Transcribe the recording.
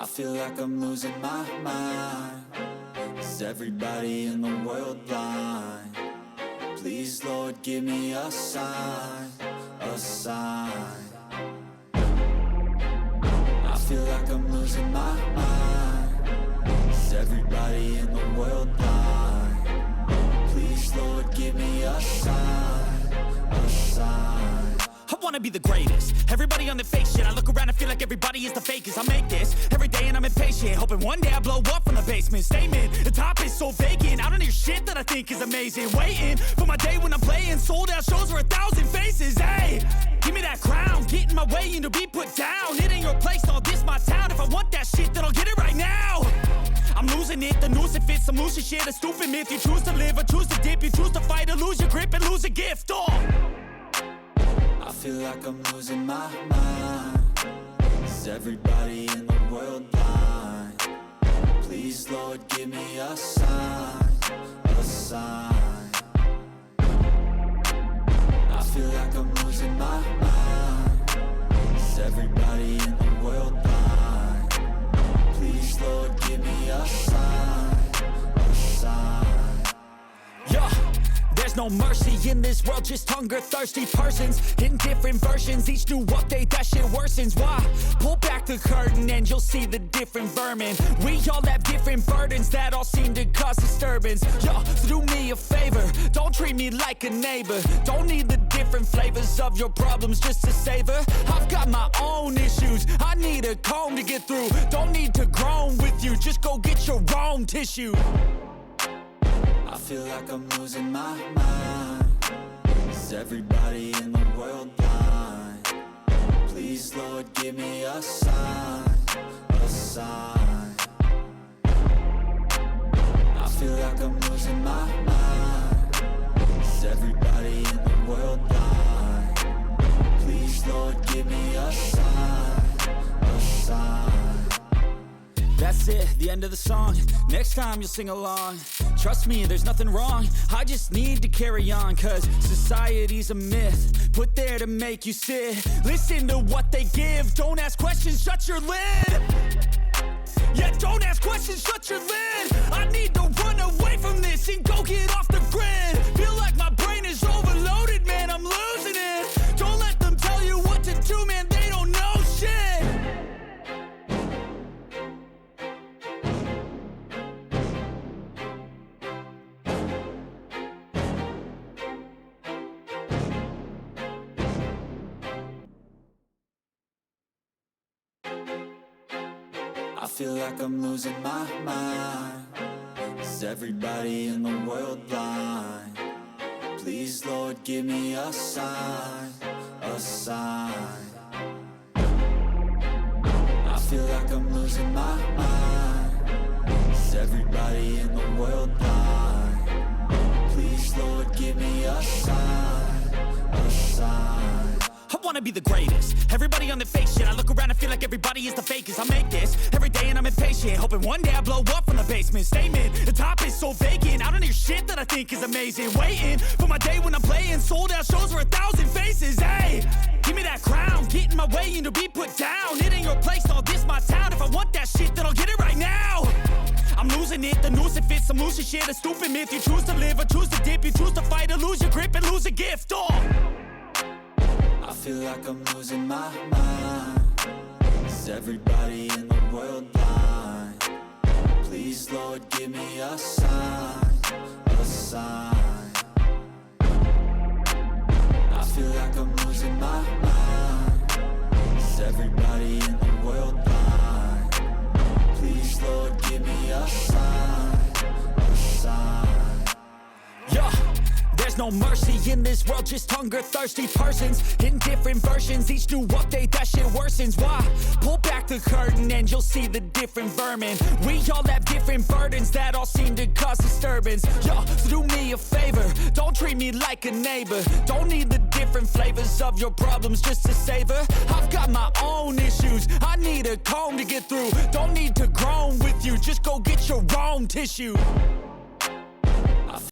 I feel like I'm losing my mind. Is everybody in the world blind? Please, Lord, give me a sign, a sign. I feel like I'm losing my mind. Is everybody in the world blind? Please, Lord, give me a sign, a sign. I wanna be the greatest. Everybody on the fake shit. I look around and feel like everybody is the fakest. I make this every day and I'm impatient, hoping one day I blow up from the basement. Statement, the top is so vacant. I don't hear shit that I think is amazing. Waiting for my day when I'm playing sold out shows for 1,000 faces. Hey, give me that crown, get in my way and to be put down. It ain't your place, all this my town. If I want that shit, then I'll get it right now. I'm losing it, the noose it fits. I'm losing shit, a stupid myth. You choose to live or choose to dip. You choose to fight or lose your grip and lose a gift. I feel like I'm losing my mind. Is everybody in the world blind? Please, Lord, give me a sign, a sign. I feel like I'm losing my mind. Is everybody in the world blind? Please, Lord, give me a sign, a sign. Yeah. There's no mercy in this world, just hunger-thirsty persons in different versions. Each new update, that shit worsens. Why? Pull back the curtain and you'll see the different vermin. We all have different burdens that all seem to cause disturbance. Yo, so do me a favor, don't treat me like a neighbor. Don't need the different flavors of your problems just to savor. I've got my own issues, I need a comb to get through. Don't need to groan with you, just go get your own tissue. I feel like I'm losing my mind. Is everybody in the world blind? Please, Lord, give me a sign, a sign. I feel like I'm losing my mind. Is everybody in the world blind? Please, Lord, give me a sign, a sign. That's it, the end of the song. Next time you'll sing along. Trust me, there's nothing wrong. I just need to carry on, cause society's a myth put there to make you sit. Listen to what they give. Don't ask questions, shut your lid. Yeah, don't ask questions, shut your lid. I need to run away from this and go get off the grid. Feel like my brain is overloaded, man, I'm losing it. Don't let them tell you what to do, man, they don't know shit. I feel like I'm losing my mind. Is everybody in the world blind? Please, Lord, give me a sign, a sign. I feel like I'm losing my mind. Is everybody in the world blind? Please, Lord, give me a sign, a sign. I wanna be the greatest. Everybody on the fake shit. I look around and feel like everybody is the fakest. I make this every day and I'm impatient, hoping one day I blow up from the basement. Statement, the top is so vacant. I don't hear shit that I think is amazing. Waiting for my day when I'm playing sold out shows for 1,000 faces. Hey, give me that crown, get in my way and to be put down. It ain't your place, all this my town. If I want that shit, then I'll get it right now. I'm losing it, the noose it fits. I'm losing shit, a stupid myth. You choose to live or choose to dip. You choose to fight or lose your grip and lose a gift. I feel like I'm losing my mind. Is everybody in the world blind? Please, Lord, give me a sign, a sign. I feel like I'm losing my mind. Is everybody in the world blind? Please, Lord, give me a sign, a sign. Yeah. There's no mercy in this world, just hunger-thirsty persons in different versions. Each new update, that shit worsens. Why? Pull back the curtain and you'll see the different vermin. We all have different burdens that all seem to cause disturbance. Yo, so do me a favor, don't treat me like a neighbor. Don't need the different flavors of your problems just to savor. I've got my own issues, I need a comb to get through. Don't need to groan with you, just go get your own tissue.